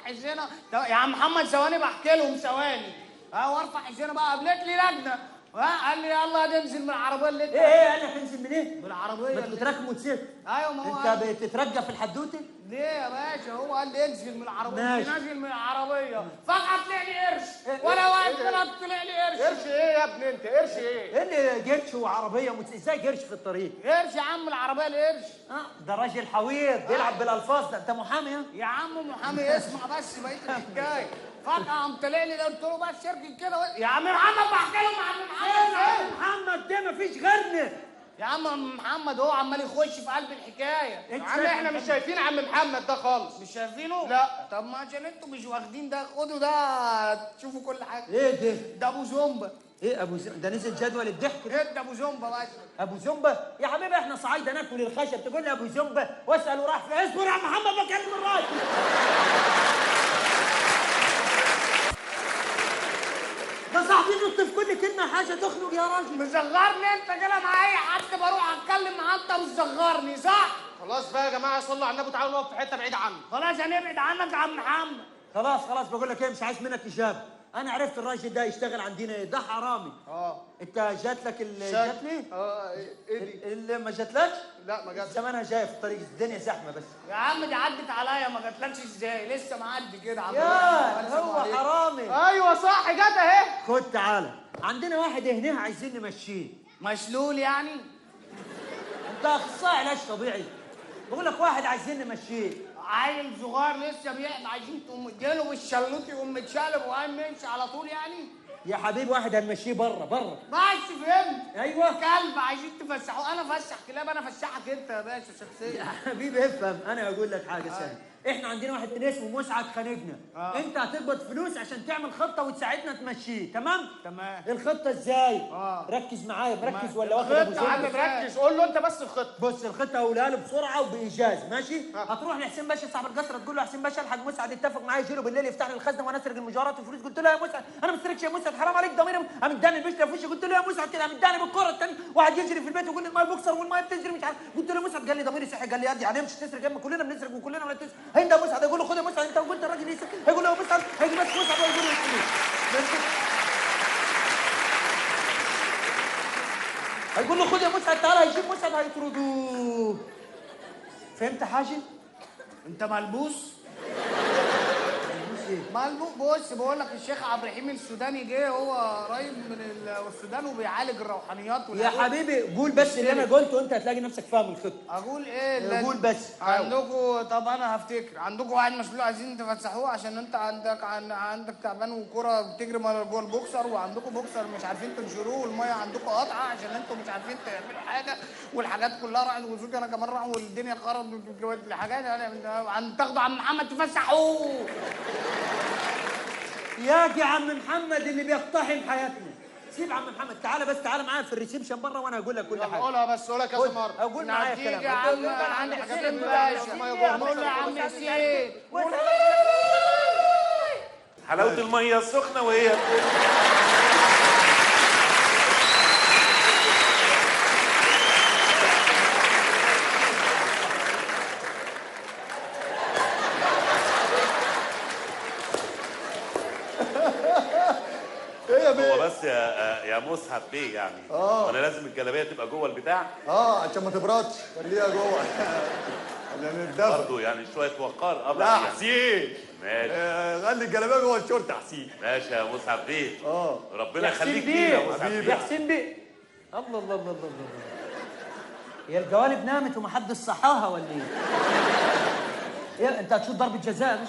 حسينه يا عم محمد ثواني بحكي لهم ثواني. وارفع حسينه بقى، قابلت لي لجنه، قال لي يلا ننزل من العربيه اللي انت ايه انا هتنزل من ايه؟ من العربيه انت بتركب موتوسيكل. ايوه ما هو انت بتترجى في الحدوته؟ ليه يا باشا؟ هو قال لي انزل من العربيه. ماشي. نازل من العربيه فجاه طلع لي قرش، وانا واقف كده طلع لي قرش. قرش ايه يا ابني انت؟ قرش ايه؟ ايه اللي قرش وعربيه ازاي قرش في الطريق؟ قرش يا عم، العربيه القرش. ده راجل حويط بيلعب بالالفاظ. ده انت محامي يا عم محامي، اسمع بس بقيه الحكايه. فجاه قام طلع لي ده، قلت له بس شركه كده يا عم محمد، بحكي لهم عم محمد. محمد ده مفيش غيرنا. يا عم محمد هو عمال يخش في قلب الحكايه. يا عم احنا مش شايفين عم محمد ده خالص. مش شايفينه؟ لا. طب ما عشان انتوا مش واخدين ده، خدوا ده تشوفوا كل حاجه. ايه ده؟ ده ابو زومبا. ايه ابو زومبا؟ ده نزل جدول الضحك ده. ده ابو زومبا بس. ابو زومبا يا حبيبي، احنا صعايده ناكل الخشب، تقول لي ابو زومبا واسال وراح في. اصبر يا محمد بكلم الراجل. ده صاحبي نط في كل كلمه حاجه تخنق يا راجل. مصغرني انت كده مع اي حد بروح اتكلم معاه، انت مصغرني صح؟ خلاص بقى يا جماعه، صلوا على النبي وتعالوا نقف في حته بعيده عنه. خلاص هنبعد عنك يا عم محمد. خلاص بقول لك ايه، مش عايز منك اجابه. انا عرفت الراجل ده يشتغل عندنا ايه، ده حرامي. انت جات لك اللي جاتني؟ ايه دي؟ اللي ما جاتلكش؟ لا ما جاتش. زمانها جايه في الطريق، الدنيا زحمه بس. يا عم دي عدت عليا، ما جاتلكش ازاي؟ لسه معدي كده عم. يا هو حرامي. ايوه صح، جت اهي. خد تعالى، عندنا واحد هنا عايزين نمشيه. مشلول يعني؟ انت اخصائي علاج طبيعي. بقول لك واحد عايزين نمشيه. عيل صغير لسه بيحلم، عايزين تقوم مديله بالشلوط يقوم متشقلب وقايم يمشي على طول يعني؟ يا حبيبي واحد هنمشيه بره. بس فهمت. ايوه كلب عايزين تفسحوه، انا فسح كلاب، انا فسحك انت يا باشا شخصيا. يا حبيبي افهم، انا اقول لك حاجه سهله. احنا عندنا واحد من اسمه مسعد خانقنا. انت هتقبض فلوس عشان تعمل خطه وتساعدنا تمشيه، تمام؟ تمام. الخطه ازاي؟ ركز معايا، مركز ولا واخد ابو يا عم زومبا؟ مركز، قول له انت بس الخطه. بص الخطه هقولها له بسرعه وبايجاز، ماشي؟ هتروح لحسين باشا صاحب القصر، تقول له يا حسين باشا الحاج مسعد اتفق معايا يجي له بالليل يفتح لي الخزنه وانا اسرق المجوهرات والفلوس. قلت له يا مسعد انا ما بسرقش يا مسعد، حرام عليك ضميري. قام اداني البشره في وشي. قلت له يا مسعد كده، قام اداني بالكره الثانيه. واحد يجري في البيت ويقول لي المايه بوكسر والمايه بتجري مش عارف. قلت له يا مسعد، قال لي ضميري صحي. قال لي يا يعني مش تسرق يا اما كلنا بنسرق وكلنا ما تسرق. هند يا مسعد يقول له خد يا مسعد، انت قلت الراجل يسرق، هيقول له يا مسعد، هيجي ماسك مسعد ويقول له الفلوس. هيقول له خد يا مسعد تعالى، هيجيب مسعد هيطردوه. فهمت حاجه؟ انت ملبوس؟ ايه؟ بص بقول لك الشيخ عبد الرحيم السوداني جه، هو قريب من السودان وبيعالج الروحانيات يا حبيبي قول بس اللي انا قلته وانت هتلاقي نفسك فاهم الخطه. اقول ايه؟ قول بس. عندكم، طب انا هفتكر، عندكم واحد مسلوق عايزين تفسحوه عشان انت عندك تعبان وكرة بتجري جوه البوكسر، وعندكم بوكسر مش عارفين تنشروه، والميه عندكم قطعه عشان انتم مش عارفين تعملوا حاجه، والحاجات كلها راحت، وزوجي انا كمان راح، والدنيا خربت الحاجات. تاخدوا عم محمد تفسحوه. يا عم محمد اللي بيقتحم حياتنا. سيب عم محمد، تعالى بس، تعالى معايا في الريسبشن بره وانا هقول لك كل حاجه. قولها بس، قولها كذا مره. اقول معايا كلام. يا عم عند حسين باشا، قول يا عم حسين. حلاوه الميه السخنه وهي هو بس يا مسحب بيه يعني. وانا لازم الجلابيه تبقى جوه البتاع. عشان ما تبردش، خليها جوه. برضه يعني شويه وقار. لا يعني. حسين ماشي. خلي الجلابيه جوه الشورت يا حسين. ماشي يا مسحب بيه. ربنا حسين يخليك بيه. لينا يا مسحب يا بيه. حسين بيه. الله الله الله الله. هي الجوانب نامت ومحدش صحاها ولا ايه؟ يا انت هتشوط ضربه جزاء مش؟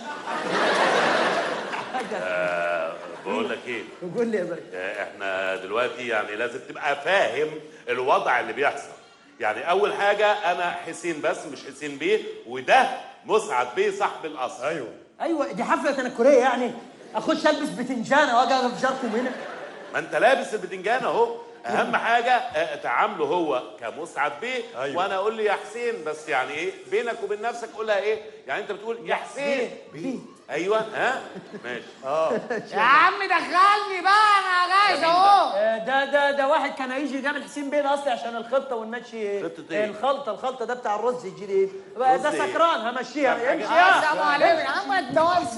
بقول لك ايه؟ قول لي يا باشا. احنا دلوقتي يعني لازم تبقى فاهم الوضع اللي بيحصل. يعني اول حاجه انا حسين بس مش حسين بيه، وده مسعد بيه صاحب القصر. ايوه دي حفله تنكريه يعني؟ اخش البس بتنجانه واجي افجركم هنا؟ ما انت لابس البتنجان اهو. اهم حاجه تعامله هو كمسعد بيه. وانا اقول لي يا حسين بس، يعني ايه بينك وبين نفسك قولها ايه؟ يعني انت بتقول يا حسين بيه. ايوه ماشي. يا عم دخلني بقى انا جاهز اهو. ده واحد كان هيجي يقابل حسين بيه اصلي عشان الخطه ونمشي. خطة ايه؟ الخلطه ده بتاع الرز الجديد. ده سكران همشيها امشي. السلام عليكم يا عم، انت واقف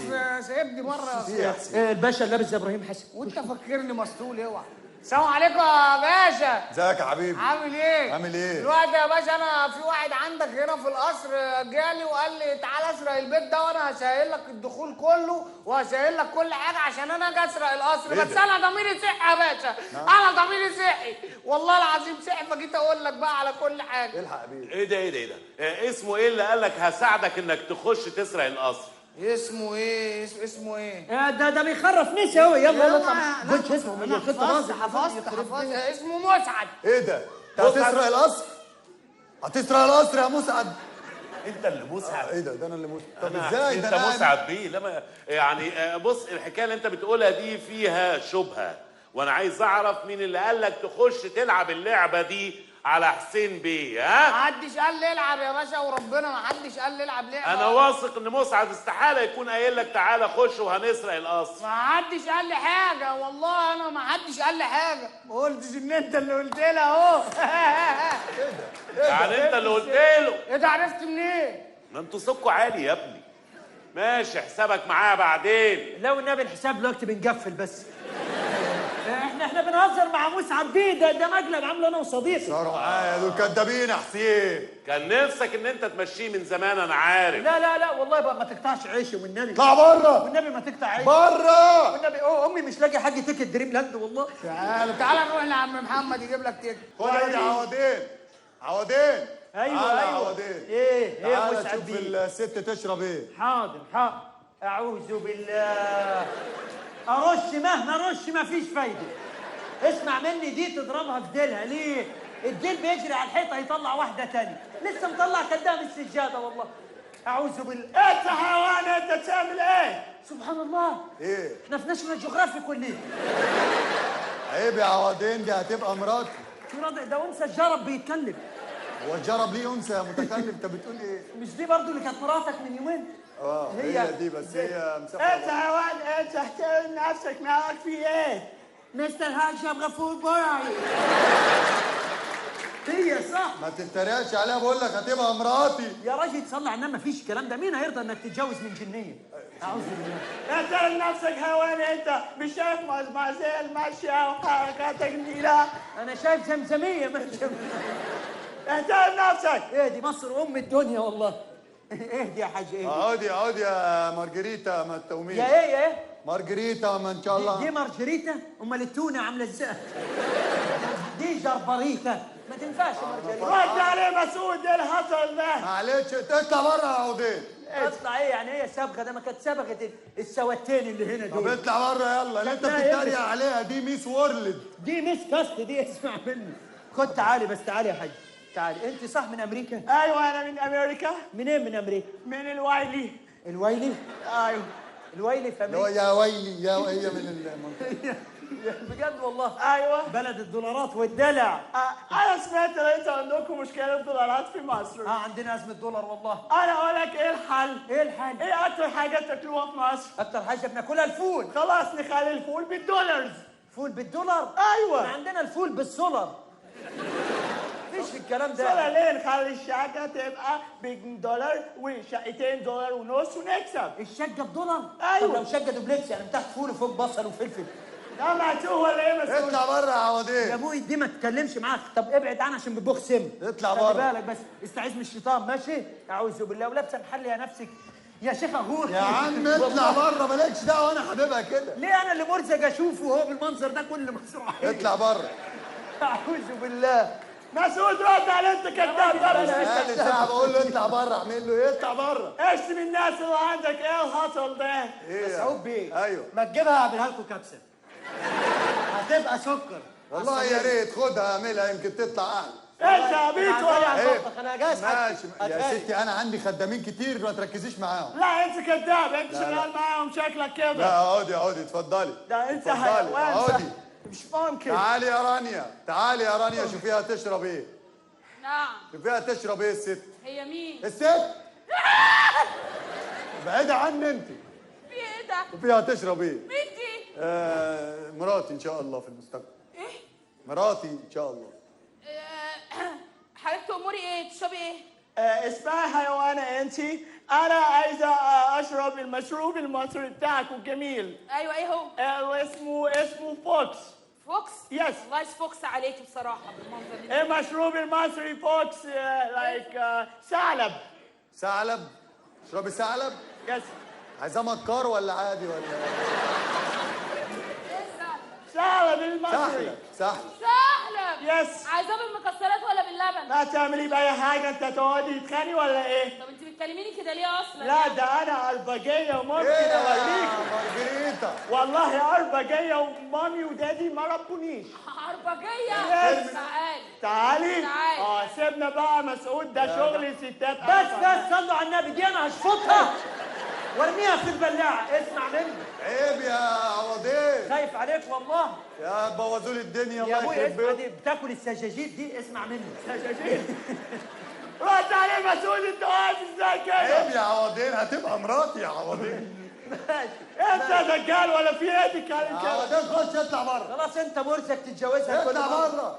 سيبني بره. الباشا لابس زي ابراهيم حسن وانت فكرني مسطول اوعى. السلام عليكم يا باشا. ازيك يا حبيبي؟ عامل ايه؟ عامل ايه؟ دلوقتي يا باشا انا في واحد عندك هنا في القصر جالي وقال لي تعالى اسرق البيت ده، وانا هسهل لك الدخول كله وهسهل لك كل حاجه عشان انا اجي اسرق القصر. بس انا ضميري صحي يا باشا. انا ضميري صحي والله العظيم صحي، فجيت اقول لك بقى على كل حاجه. الحق يا حبيبي. ايه ده اسمه ايه اللي قال لك هساعدك انك تخش تسرق القصر؟ اسمه ايه؟ اسمه ايه؟ ده بيخرف نسي هو. يلا اطلع. قلت اسمه من الخطه راسي. حفظت اسمه مسعد. ايه ده؟ انت هتسرق القصر؟ هتسرق القصر يا مسعد؟ انت اللي مسعد. ايه ده انا اللي مسعد. طب ازاي ده؟ انت مسعد بيه. لما يعني بص الحكايه اللي انت بتقولها دي فيها شبهه، وانا عايز اعرف مين اللي قال لك تخش تلعب اللعبه دي على حسين بيه. محدش قال لي العب يا باشا، وربنا محدش قال لي العب لعبه. انا واثق ان مسعد استحاله يكون قايل لك تعالى خش وهنسرق القصر. محدش قال لي حاجه والله، انا محدش قال لي حاجه. ما قلتش ان انت اللي قلت لي اهو. يعني انت اللي قلت له. انت عرفت منين؟ ما انتوا صوتكوا عالي يا ابني. ماشي حسابك معايا بعدين. لو النبي الحساب دلوقتي بنقفل بس. احنا بنهزر مع مسعد بيه. ده مقلب عامله انا وصديقي. صاروا معايا دول كدابين يا حسين. كان نفسك ان انت تمشيه من زمان انا عارف. لا والله بقى ما تقطعش عيشي والنبي. اطلع بره. والنبي ما تقطع عيشي. بره. والنبي امي مش لاقي حاجه تيكت دريم لاند والله. تعالى نروح لعم محمد يجيب لك تيكت. خد عيني عوضين. ايوه عوضين. ايه تعالى مسعد شوف بيه. الست تشرب ايه. حاضر. اعوذ بالله. ارش مهما ارش ما فيش فايده. اسمع مني دي تضربها في ديلها. ليه؟ الديل بيجري على الحيطه يطلع واحده تانية. لسه مطلع قدام السجاده والله. اعوذ بالله. انت حيوان انت تعمل ايه؟ سبحان الله. ايه؟ احنا في ناشونال جغرافي كلنا. عيب يا عوضين، دي هتبقى مراتي. ده انثى الجرب بيتكلم. هو الجرب ليه انثى متكلم؟ انت بتقول ايه؟ مش دي برضو اللي كانت مراتك من يومين؟ هي دي بس هي مسافره. انت حيوان انت احترم نفسك. معاك في ايه؟ مستر هاشم غفور بوراي. هي صح. ما تتريقش عليها، بقول لك هتبقى مراتي. يا راجل تصلي على النبي، ما فيش الكلام ده. مين هيرضى انك تتجوز من جنيه؟ اعوذ بالله. احترم نفسك حيوان انت. مش شايف مازال ماشيه وحركاتك جميله؟ انا شايف زمزميه ماشيه. احترم نفسك. ايه دي مصر ام الدنيا والله. اهدي يا حاج اهدي. اقعدي يا مارجريتا ما تتوميش. يا ايه مارجريتا ما ان شاء الله. دي مارجريتا؟ امال التونه عامله ازاي؟ دي جربريتا ما تنفعش مارجريتا. رد عليه مسعود، ايه الهطل ده؟ معلش اطلع بره يا عوضين. اطلع ايه يعني؟ هي صبغه ده ما كانت صبغه السواتين اللي هنا طب دول. اطلع بره يلا، اللي انت بتتريق عليها دي ميس وورلد. دي ميس كاست دي، اسمع مني. خد تعالي بس، تعالي يا حاج تعالي. انت صح من امريكا؟ ايوه انا من امريكا. منين من امريكا؟ من الوايلي. الويلي؟ ايوه الويلي في اللي هو امريكا. يا ويلي يا هي من المنطقه. بجد والله؟ ايوه. بلد الدولارات والدلع. انا سمعت ان انتوا عندكم مشكله دولارات في مصر. عندنا ازمه دولار والله. انا اقول لك ايه الحل. ايه الحل؟ ايه اكتر حاجه تاكلوها في مصر؟ اكتر حاجه بناكلها الفول. خلاص نخلي الفول بالدولارز. فول بالدولار؟ ايوه. عندنا الفول بالسولر. مفيش الكلام ده. صار ليه نخلي الشقه تبقى $1 وشقتين $1.50 ونكسب. الشقه بدولار؟ أيوة. طب لو شقه دوبلكس يعني من تحت فول وفوق بصل وفلفل. ده معتوه ولا ايه مسؤول؟ اطلع بره يا يا عوضين. ابوي دي ما تتكلمش معاك. طب ابعد عنها عشان بتبخ سم. اطلع خلي بره. بالك بس، استعيذ من الشيطان ماشي؟ اعوذ بالله. ولابسه محل يا نفسك يا شيخ اهور. يا عم اطلع بره، مالكش دعوه، انا حبيبها كده. ليه انا اللي مرزق اشوفه وهو بالمنظر ده كل مصر عليه؟ اطلع بره. اعوذ بالله. مسعود رد عليه، انت كذاب. بقالي ساعه بقول له اطلع بره، اعمل له ايه؟ اطلع بره. اشتم الناس اللي عندك، ايه الهطل ده؟ ايه مسعود بيه. ايوه ما تجيبها اعملها لكم كبسه. هتبقى سكر. والله يا ريت خدها اعملها يمكن تطلع احلى. انت عبيط ولا عيب. انا جاهز. ماشي يا ستي، انا عندي خدامين كتير ما تركزيش معاهم. لا انت كذاب، انت شغال معاهم شكلك لا كده. اقعدي اتفضلي. ده انت اتفضلي، حيوان. اقعدي. مش ممكن. تعالي يا رانيا، تعالي يا رانيا، شوفيها تشرب ايه. نعم. شوفيها تشرب ايه الست. هي مين؟ الست بعيدة عني انت. في ايه ده؟ شوفيها تشرب ايه. مين دي؟ مراتي ان شاء الله في المستقبل. ايه؟ مراتي ان شاء الله. حضرتك تأمري ايه؟ تشربي ايه؟ اسمعي حيوانة انت، انا عايزة اشرب المشروب المصري بتاعك الجميل. ايوه ايه هو؟ اسمه فوكس. فوكس؟ يس. الله يفوكس عليكي بصراحة بالمنظر ده. المشروب المصري فوكس لايك ثعلب. ثعلب؟ اشربي ثعلب؟ يس. عايزاه مكار ولا عادي ولا ثعلب المصري. سهل. سهلة. يس. عايزاه بالمكسرات ولا باللبن؟ ما تعملي بأي حاجة، انت تقعدي تتخاني ولا ايه؟ طب انت بتكلميني كده ليه اصلا؟ لا ده انا أربجية وممكن اوريك. مارجريتا. والله أربجية ومامي ودادي ما ربونيش. عربجية. يس. تعالي. تعالي. سيبنا بقى مسعود، ده شغل ستات. بس صلوا على النبي. دي انا هشفطها وارميها في البلاعه. اسمع مني. عيب يا عوضين. خايف عليك والله. يا بوظوا لي الدنيا يا الله ابوي يخرب اسمع، بيتك. دي بتاكل السجاجيد دي. اسمع مني. سجاجيد. رد عليه مسعود، انت واقف ازاي كده؟ عيب يا عوضين، هتبقى مراتي يا عوضين. انت دجال ولا في ايه تتكلم كده؟ عوضين خش اطلع بره. خلاص انت مرزق تتجوزها. اطلع بره.